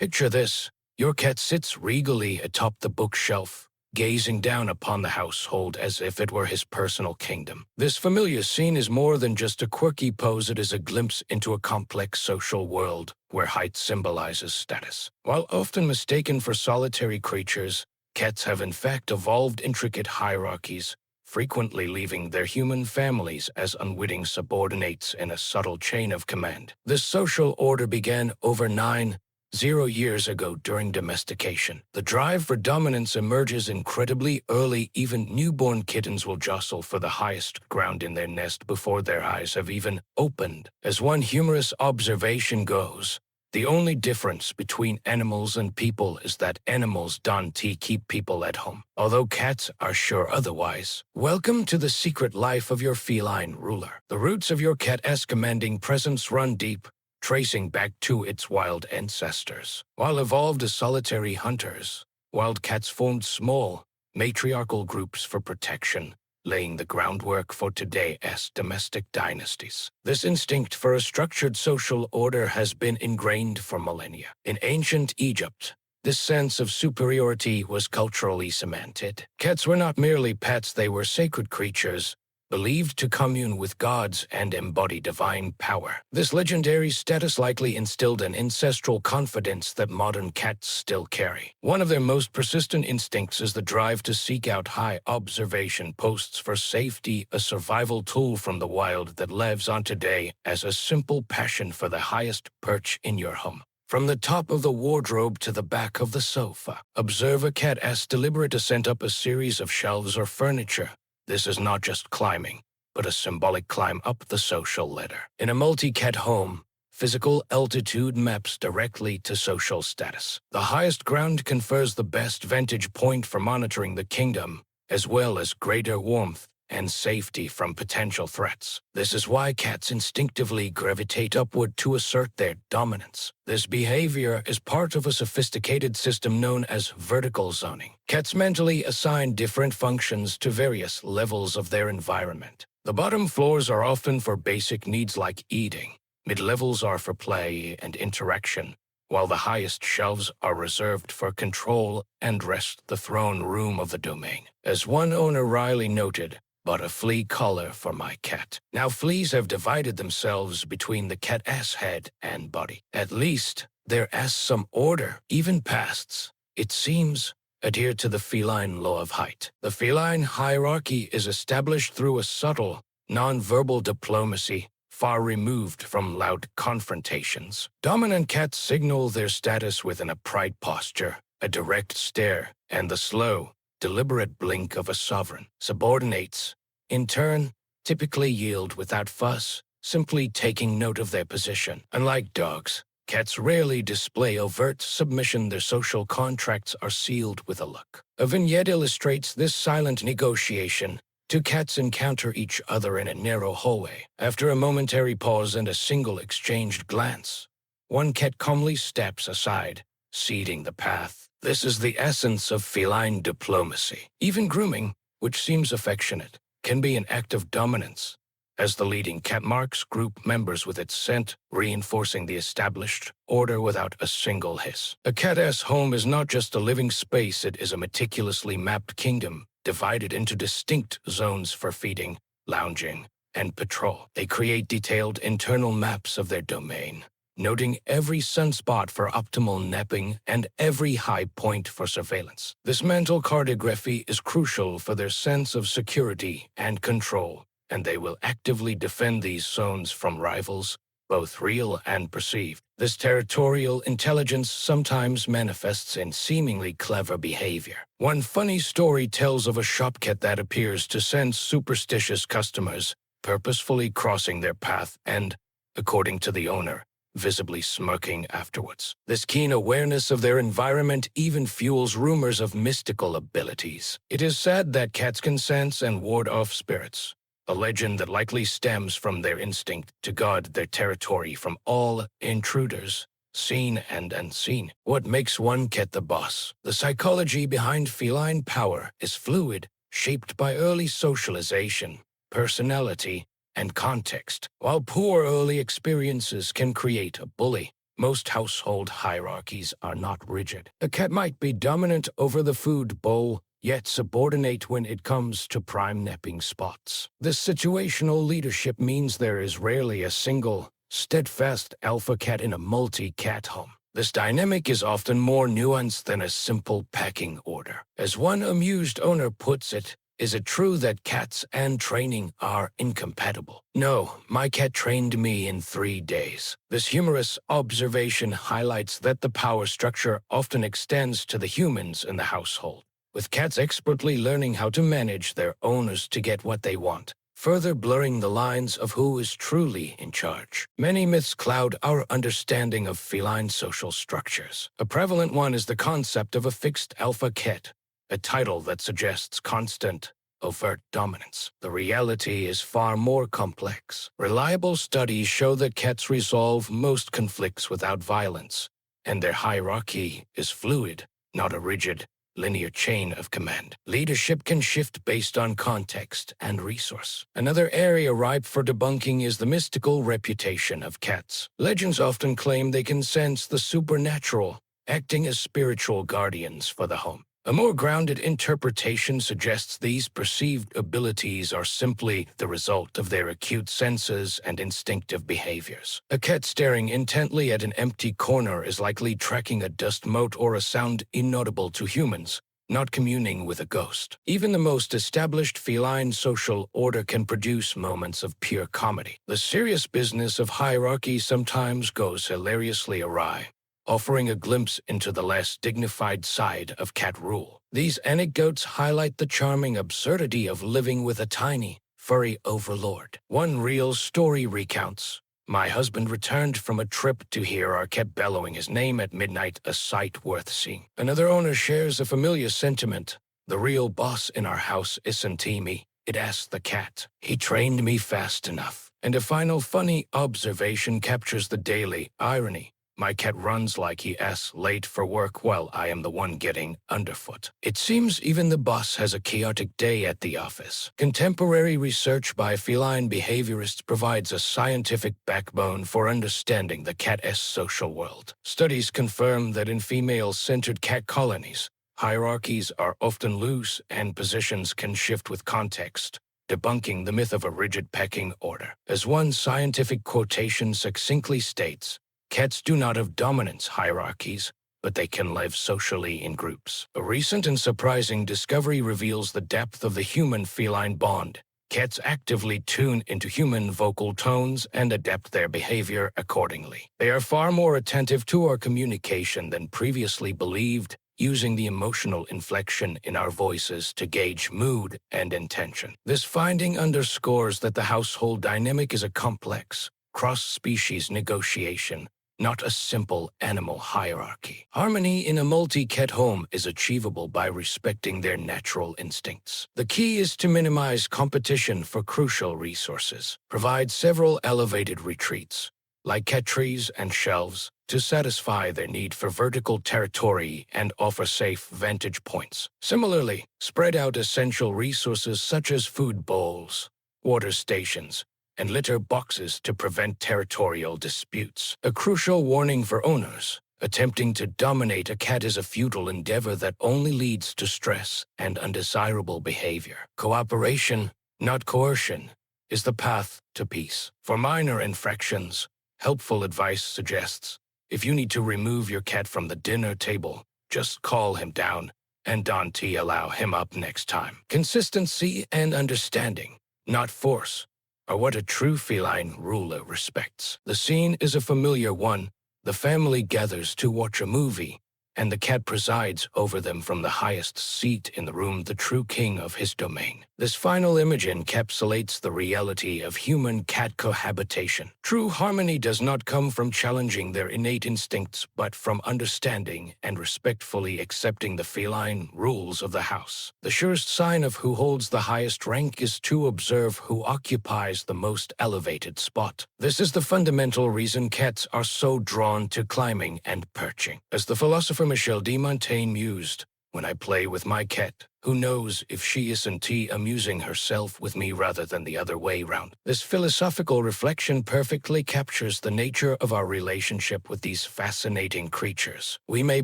Picture this. Your cat sits regally atop the bookshelf, gazing down upon the household as if it were his personal kingdom. This familiar scene is more than just a quirky pose, it is a glimpse into a complex social world where height symbolizes status. While often mistaken for solitary creatures, cats have in fact evolved intricate hierarchies, frequently leaving their human families as unwitting subordinates in a subtle chain of command. This social order began over 9,000 years ago during domestication. The drive for dominance emerges incredibly early. Even newborn kittens will jostle for the highest ground in their nest before their eyes have even opened. As one humorous observation goes, the only difference between animals and people is that animals don't keep people at home, although cats are sure otherwise. Welcome to the secret life of your feline ruler. The roots of your cat's commanding presence run deep, tracing back to its wild ancestors. While evolved as solitary hunters, wild cats formed small, matriarchal groups for protection, laying the groundwork for today's domestic dynasties. This instinct for a structured social order has been ingrained for millennia. In ancient Egypt, this sense of superiority was culturally cemented. Cats were not merely pets, they were sacred creatures, believed to commune with gods and embody divine power. This legendary status likely instilled an ancestral confidence that modern cats still carry. One of their most persistent instincts is the drive to seek out high observation posts for safety, a survival tool from the wild that lives on today as a simple passion for the highest perch in your home. From the top of the wardrobe to the back of the sofa, observe a cat's deliberate ascent up a series of shelves or furniture. This is not just climbing, but a symbolic climb up the social ladder. In a multi-cat home, physical altitude maps directly to social status. The highest ground confers the best vantage point for monitoring the kingdom, as well as greater warmth and safety from potential threats. This is why cats instinctively gravitate upward to assert their dominance. This behavior is part of a sophisticated system known as vertical zoning. Cats mentally assign different functions to various levels of their environment. The bottom floors are often for basic needs like eating. Mid-levels are for play and interaction, while the highest shelves are reserved for control and rest, the throne room of the domain. As one owner wryly noted, "But a flea collar for my cat." Now fleas have divided themselves between the cat's head and body. At least, there is some order. Even pests, it seems, adhere to the feline law of height. The feline hierarchy is established through a subtle, non-verbal diplomacy, far removed from loud confrontations. Dominant cats signal their status with an upright posture, a direct stare, and the slow, deliberate blink of a sovereign. Subordinates, in turn, typically yield without fuss, simply taking note of their position. Unlike dogs, cats rarely display overt submission. Their social contracts are sealed with a look. A vignette illustrates this silent negotiation. Two cats encounter each other in a narrow hallway. After a momentary pause and a single exchanged glance, one cat calmly steps aside, ceding the path. This is the essence of feline diplomacy. Even grooming, which seems affectionate, can be an act of dominance, as the leading cat marks group members with its scent, reinforcing the established order without a single hiss. A cat's home is not just a living space, it is a meticulously mapped kingdom, divided into distinct zones for feeding, lounging, and patrol. They create detailed internal maps of their domain, noting every sunspot for optimal napping and every high point for surveillance. This mental cartography is crucial for their sense of security and control, and they will actively defend these zones from rivals, both real and perceived. This territorial intelligence sometimes manifests in seemingly clever behavior. One funny story tells of a shop cat that appears to sense superstitious customers, purposefully crossing their path and, according to the owner, visibly smirking afterwards. This keen awareness of their environment even fuels rumors of mystical abilities. It is said that cats can sense and ward off spirits, a legend that likely stems from their instinct to guard their territory from all intruders, seen and unseen. What makes one cat the boss? The psychology behind feline power is fluid, shaped by early socialization, personality, and context. While poor early experiences can create a bully, Most household hierarchies are not rigid. A cat might be dominant over the food bowl, yet subordinate when it comes to prime napping spots. This situational leadership means there is rarely a single, steadfast alpha cat in a multi-cat home. This dynamic is often more nuanced than a simple pecking order. As one amused owner puts it, "Is it true that cats and training are incompatible?" No, my cat trained me in 3 days. This humorous observation highlights that the power structure often extends to the humans in the household, with cats expertly learning how to manage their owners to get what they want, further blurring the lines of who is truly in charge. Many myths cloud our understanding of feline social structures. A prevalent one is the concept of a fixed alpha cat, a title that suggests constant, overt dominance. The reality is far more complex. Reliable studies show that cats resolve most conflicts without violence, and their hierarchy is fluid, not a rigid, linear chain of command. Leadership can shift based on context and resource. Another area ripe for debunking is the mystical reputation of cats. Legends often claim they can sense the supernatural, acting as spiritual guardians for the home. A more grounded interpretation suggests these perceived abilities are simply the result of their acute senses and instinctive behaviors. A cat staring intently at an empty corner is likely tracking a dust mote or a sound inaudible to humans, not communing with a ghost. Even the most established feline social order can produce moments of pure comedy. The serious business of hierarchy sometimes goes hilariously awry, offering a glimpse into the less dignified side of cat rule. These anecdotes highlight the charming absurdity of living with a tiny, furry overlord. One real story recounts, "My husband returned from a trip to hear our cat bellowing his name at midnight, a sight worth seeing." Another owner shares a familiar sentiment, "The real boss in our house isn't me, it asked the cat. He trained me fast enough." And a final funny observation captures the daily irony. "My cat runs like he is late for work while I am the one getting underfoot." It seems even the boss has a chaotic day at the office. Contemporary research by feline behaviorists provides a scientific backbone for understanding the cat's social world. Studies confirm that in female-centered cat colonies, hierarchies are often loose and positions can shift with context, debunking the myth of a rigid pecking order. As one scientific quotation succinctly states, "Cats do not have dominance hierarchies, but they can live socially in groups." A recent and surprising discovery reveals the depth of the human-feline bond. Cats actively tune into human vocal tones and adapt their behavior accordingly. They are far more attentive to our communication than previously believed, using the emotional inflection in our voices to gauge mood and intention. This finding underscores that the household dynamic is a complex, cross-species negotiation, not a simple animal hierarchy. Harmony in a multi-cat home is achievable by respecting their natural instincts. The key is to minimize competition for crucial resources, provide several elevated retreats, like cat trees and shelves, to satisfy their need for vertical territory and offer safe vantage points. Similarly, spread out essential resources such as food bowls, water stations, and litter boxes to prevent territorial disputes. A crucial warning for owners: attempting to dominate a cat is a futile endeavor that only leads to stress and undesirable behavior. Cooperation, not coercion, is the path to peace. For minor infractions, helpful advice suggests, if you need to remove your cat from the dinner table, just call him down and don't allow him up next time. Consistency and understanding, not force, are what a true feline ruler respects. The scene is a familiar one. The family gathers to watch a movie, and the cat presides over them from the highest seat in the room, the true king of his domain. This final image encapsulates the reality of human-cat cohabitation. True harmony does not come from challenging their innate instincts, but from understanding and respectfully accepting the feline rules of the house. The surest sign of who holds the highest rank is to observe who occupies the most elevated spot. This is the fundamental reason cats are so drawn to climbing and perching. As the philosopher Michel de Montaigne mused, when I play with my cat. Who knows if she isn't amusing herself with me rather than the other way round? This philosophical reflection perfectly captures the nature of our relationship with these fascinating creatures. We may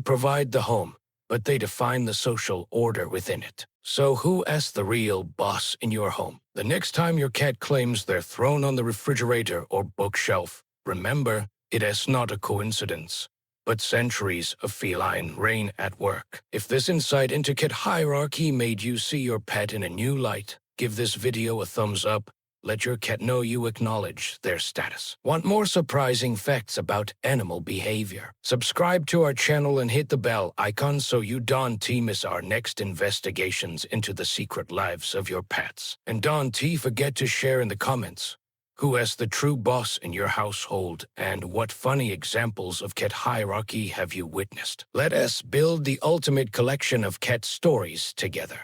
provide the home, but they define the social order within it. So who is the real boss in your home? The next time your cat claims their throne on the refrigerator or bookshelf, remember, it is not a coincidence, but centuries of feline reign at work. If this insight into cat hierarchy made you see your pet in a new light, give this video a thumbs up. Let your cat know you acknowledge their status. Want more surprising facts about animal behavior? Subscribe to our channel and hit the bell icon so you don't miss our next investigations into the secret lives of your pets. And don't forget to share in the comments who is the true boss in your household and what funny examples of cat hierarchy have you witnessed. Let us build the ultimate collection of cat stories together.